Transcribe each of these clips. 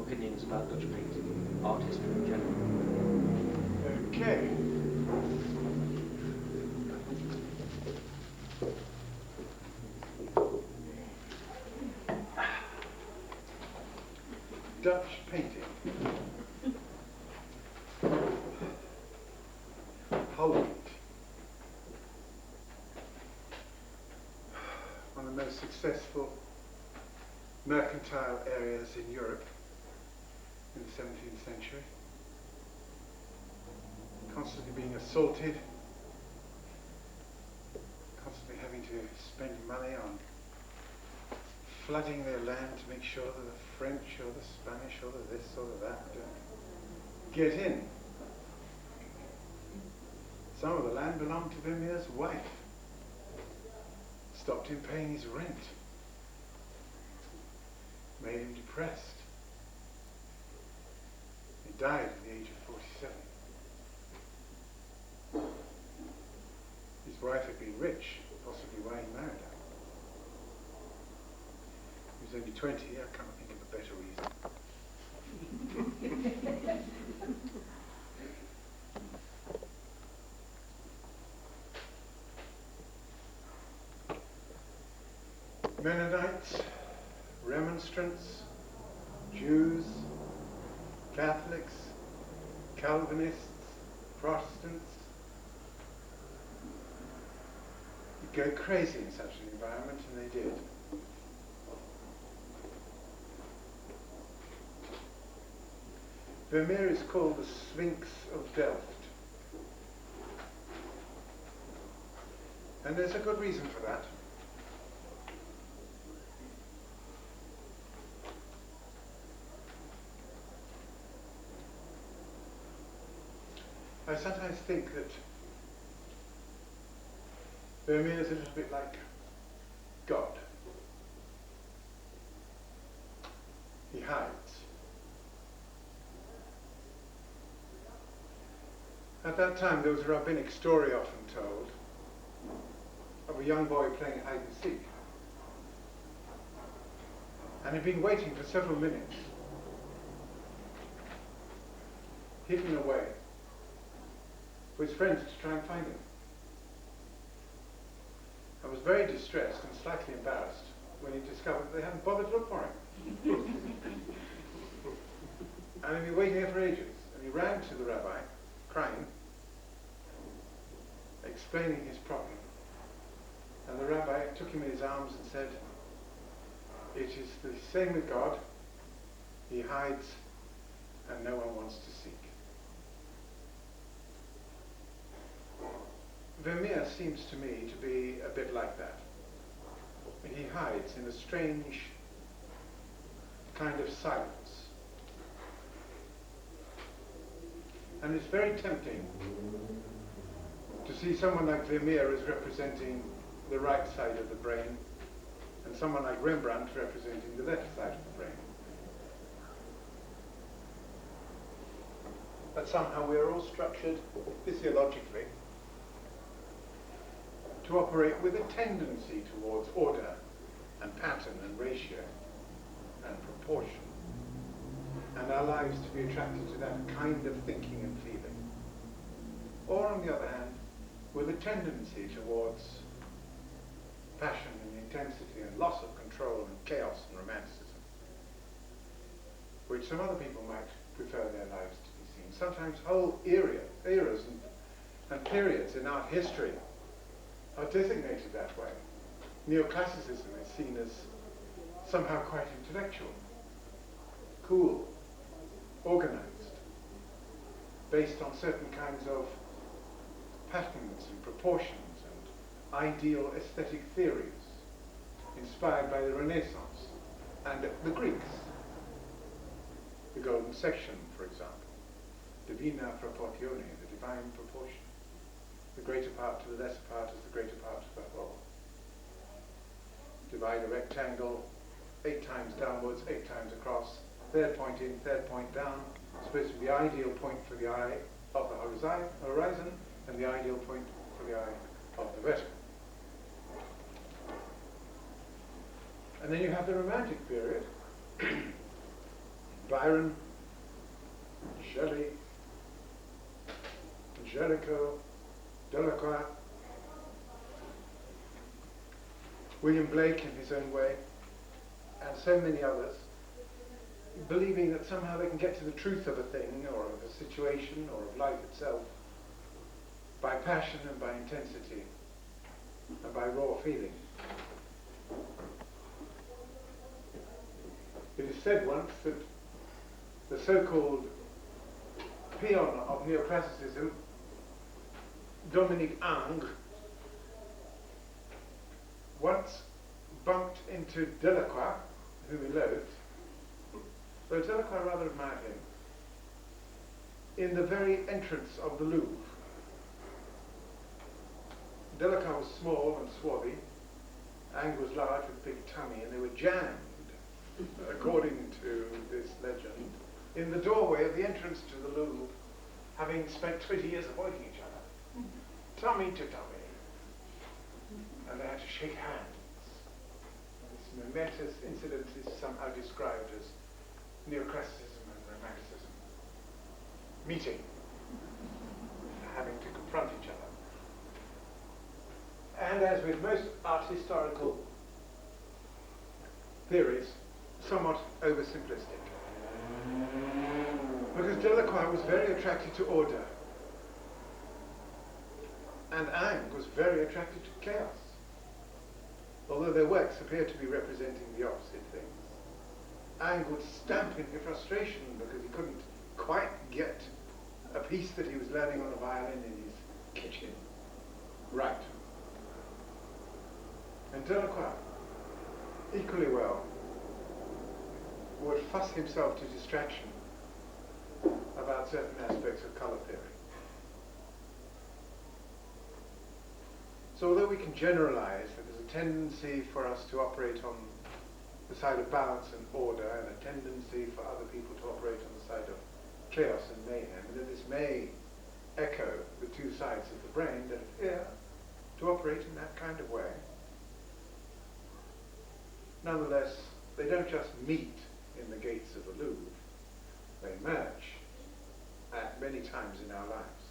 opinions about Dutch painting, art history in general. Okay. Dutch painting. Holland. One of the most successful mercantile areas in Europe in the 17th century. Constantly being assaulted, constantly having to spend money on flooding their land to make sure that the French or the Spanish or the this or the that don't get in. Some of the land belonged to Vermeer's wife. Stopped him paying his rent. Made him depressed. He died at the age of 47. His wife had been rich, possibly why he married her. He was only 20, I can't think of a better reason. Mennonites, Remonstrants, Jews, Catholics, Calvinists, Protestants. You'd go crazy in such an environment, and they did. Vermeer is called the Sphinx of Delft. And there's a good reason for that. I sometimes think that Vermeer is a little bit like God. He hides. At that time there was a rabbinic story often told of a young boy playing hide and seek. And he'd been waiting for several minutes, hidden away, for his friends to try and find him. I was very distressed and slightly embarrassed when he discovered that they hadn't bothered to look for him. And he'd been waiting there for ages. And he ran to the rabbi, crying, explaining his problem. And the rabbi took him in his arms and said, "It is the same with God. He hides and no one wants to seek." Vermeer seems to me to be a bit like that. He hides in a strange kind of silence. And it's very tempting to see someone like Vermeer as representing the right side of the brain and someone like Rembrandt representing the left side of the brain. But somehow we are all structured physiologically to operate with a tendency towards order and pattern and ratio and proportion, and our lives to be attracted to that kind of thinking and feeling. Or on the other hand, with a tendency towards passion and intensity and loss of control and chaos and romanticism, which some other people might prefer their lives to be seen. Sometimes whole eras and periods in art history are designated that way. Neoclassicism is seen as somehow quite intellectual, cool, organized, based on certain kinds of patterns and proportions and ideal aesthetic theories, inspired by the Renaissance and the Greeks. The golden section, for example, divina proportione, the divine proportion. The greater part to the lesser part is the greater part of the whole. Divide a rectangle 8 times downwards, 8 times across, third point in, third point down, supposed to be the ideal point for the eye of the horizon and the ideal point for the eye of the vertical. And then you have the Romantic period, Byron, Shelley, Jellicoe, Delacroix, William Blake in his own way, and so many others, believing that somehow they can get to the truth of a thing or of a situation or of life itself by passion and by intensity and by raw feeling. It is said once that the so-called peon of neoclassicism, Dominique Ingres, once bumped into Delacroix, whom he loathed, though Delacroix rather admired him, in the very entrance of the Louvre. Delacroix was small and swarthy, Ingres was large with a big tummy, and they were jammed, according to this legend, in the doorway of the entrance to the Louvre, having spent 20 years avoiding each other, tummy to tummy, and they had to shake hands. This momentous incident is somehow described as neoclassicism and romanticism meeting, having to confront each other. And as with most art historical theories, somewhat oversimplistic. Because Delacroix was very attracted to order, and Ingres was very attracted to chaos, although their works appear to be representing the opposite things. Ingres would stamp in frustration because he couldn't quite get a piece that he was learning on a violin in his kitchen right. And Delacroix, equally well, would fuss himself to distraction about certain aspects of colour theory. So although we can generalize that there's a tendency for us to operate on the side of balance and order, and a tendency for other people to operate on the side of chaos and mayhem, and that this may echo the two sides of the brain that appear to operate in that kind of way, nonetheless, they don't just meet in the gates of the Louvre, they merge at many times in our lives.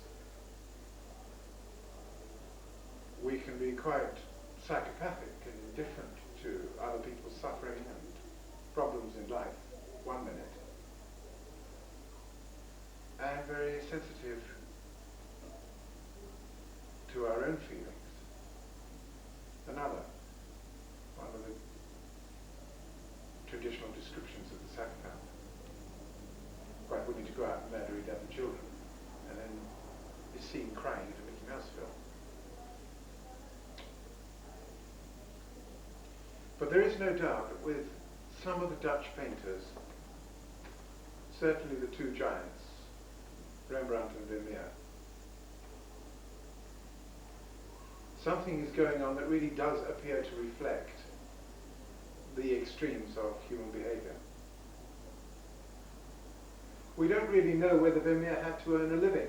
We can be quite psychopathic and indifferent to other people's suffering and problems in life one minute, and very sensitive to our own feelings another. One of the traditional descriptions of the psychopath. Quite willing to go out and murder 11 children, and then is seen crying at a Mickey Mouse film. But there is no doubt that with some of the Dutch painters, certainly the two giants, Rembrandt and Vermeer, something is going on that really does appear to reflect the extremes of human behavior. We don't really know whether Vermeer had to earn a living.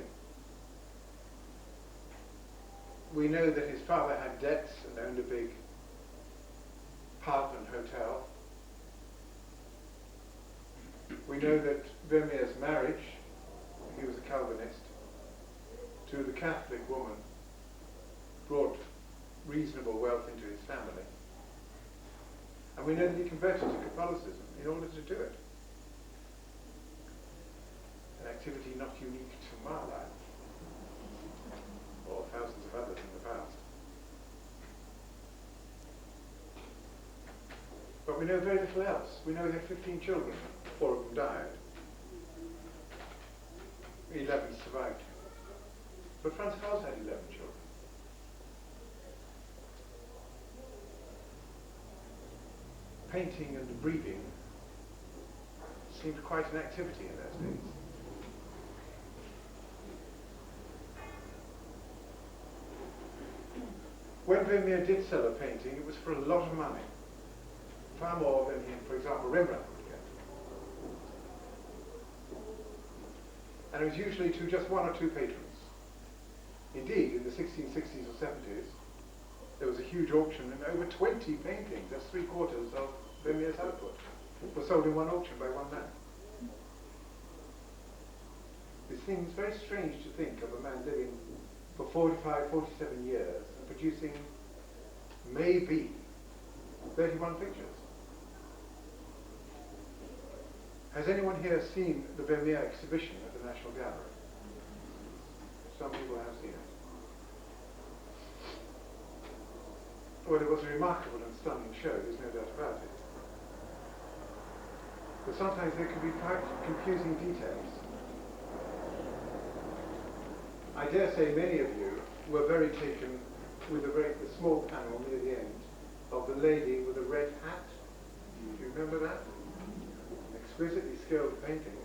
We know that his father had debts and owned a big pub and hotel. We know that Vermeer's marriage, he was a Calvinist, to the Catholic woman brought reasonable wealth into his family. And we know that he converted to Catholicism in order to do it. An activity not unique to my life, or thousands of others in the past. But we know very little else. We know he had 15 children, 4 of them died. 11 survived. But Franz Hals had 11 children. Painting and breeding seemed quite an activity in those days. When Vermeer did sell a painting, it was for a lot of money. Far more than, for example, Rembrandt would get. And it was usually to just 1 or 2 patrons. Indeed, in the 1660s or 70s, there was a huge auction and over 20 paintings, that's 3/4 of Vermeer's output, were sold in one auction by one man. It seems very strange to think of a man living for 45, 47 years and producing maybe 31 pictures. Has anyone here seen the Vermeer exhibition at the National Gallery? Some people have seen it. Well, it was a remarkable and stunning show, there's no doubt about it. But sometimes there can be quite confusing details. I dare say many of you were very taken with the small panel near the end of the lady with the red hat. Do you remember that? Exquisitely skilled painting.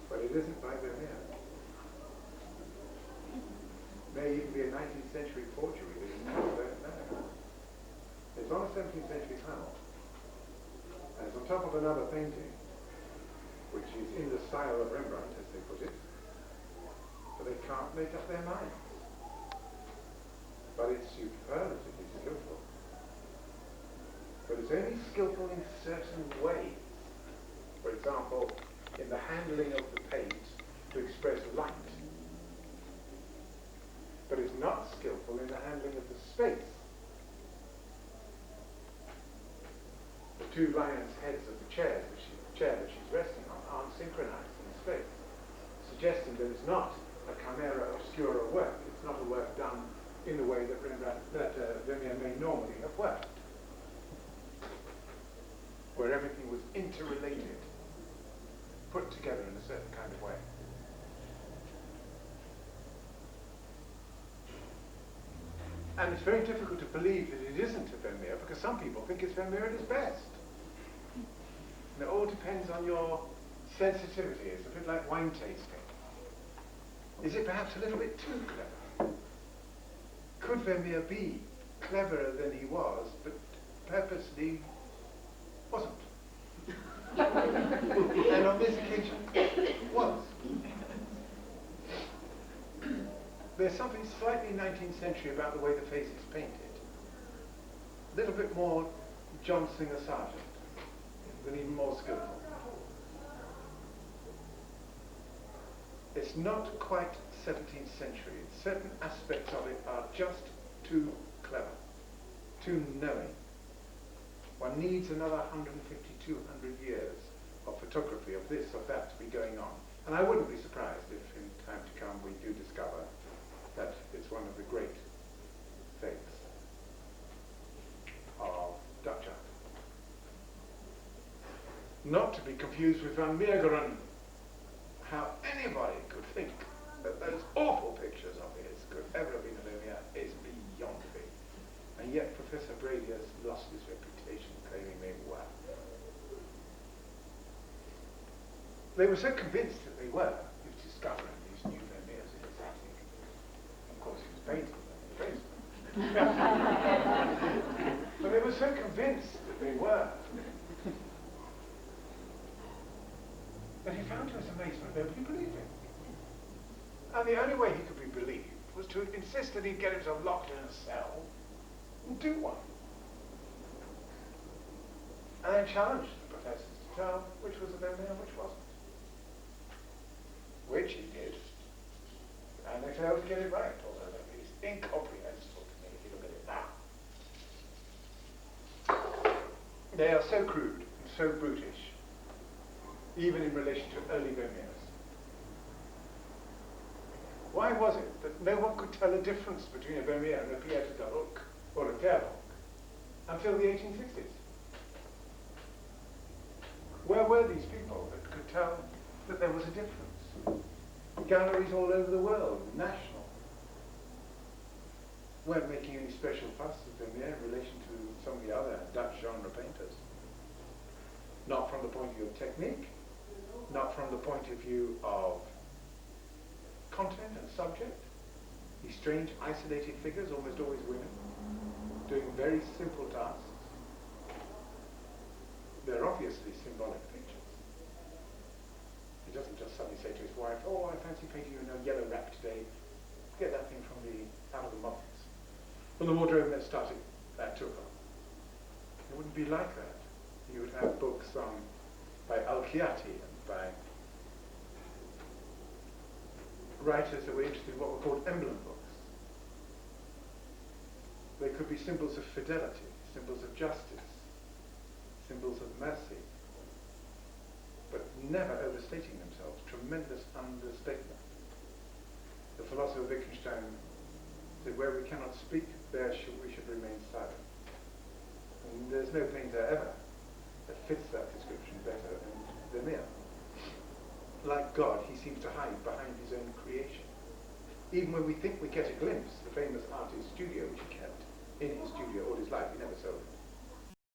But it isn't by Vermeer. May even be a 19th century forgery, but it's not Vermeer. It's on a 17th century panel. And it's on top of another painting, which is in the style of Rembrandt, as they put it. But they can't make up their minds. But it's superlatively skillful. But it's only skillful in certain ways. For example, in the handling of the paint to express light. But it's not skillful in the handling of the space. The two lions' heads of the chair that she's resting on aren't synchronized in space, suggesting that it's not a chimera obscura work. It's not a work done in the way that Vermeer may normally have worked, where everything was interrelated, put together in a certain kind of way. And it's very difficult to believe that it isn't a Vermeer, because some people think it's Vermeer at his best. And it all depends on your sensitivity. It's a bit like wine tasting. Is it perhaps a little bit too clever? Could Vermeer be cleverer than he was, but purposely wasn't? And on this occasion, was. There's something slightly 19th century about the way the face is painted. A little bit more John Singer Sargent, than even more skillful. It's not quite 17th century. Certain aspects of it are just too clever, too knowing. One needs another 150, 200 years of photography of this or that to be going on. And I wouldn't be surprised if in time to come we do discover that it's one of the great things of Dutch art. Not to be confused with Van Meegeren. How anybody could think that those awful pictures of his could ever have been a Vermeer is beyond me. And yet Professor Brady has lost his reputation claiming they were. They were so convinced that they were, he was discovering these new Vermeers in his attic. Of course he was painting them in the basement. But they were so convinced that they were, that he found to his amazement nobody believed him. And the only way he could be believed was to insist that he'd get himself locked in a cell and do one. And then challenged the professors to tell which was a Vermeer and which wasn't. Which he did. And they failed to get it right, although that is incomprehensible to me if you look at it now. They are so crude and so brutish, even in relation to early Vermeers. Why was it that no one could tell a difference between a Vermeer and a Pieter de Roock or a Verhoek until the 1860s? Where were these people that could tell that there was a difference? Galleries all over the world, national, weren't making any special fuss of Vermeer in relation to some of the other Dutch genre painters. Not from the point of view of technique, not from the point of view of content and subject. These strange isolated figures, almost always women, doing very simple tasks. They're obviously symbolic pictures. He doesn't just suddenly say to his wife, "Oh, I fancy painting you in a yellow wrap today. Get that thing out of the box, from the wardrobe, and let's start it at 2 o'clock." It wouldn't be like that. You would have books by Alchiati and by writers that were interested in what were called emblem books. They could be symbols of fidelity, symbols of justice, symbols of mercy, but never overstating themselves. Tremendous understatement. The philosopher Wittgenstein said, where we cannot speak, there we should remain silent. And there's no painter ever that fits that description better than Vermeer. Like God, he seems to hide behind his own creation. Even when we think we get a glimpse, the famous artist's studio, which he kept in his studio all his life, he never sold it,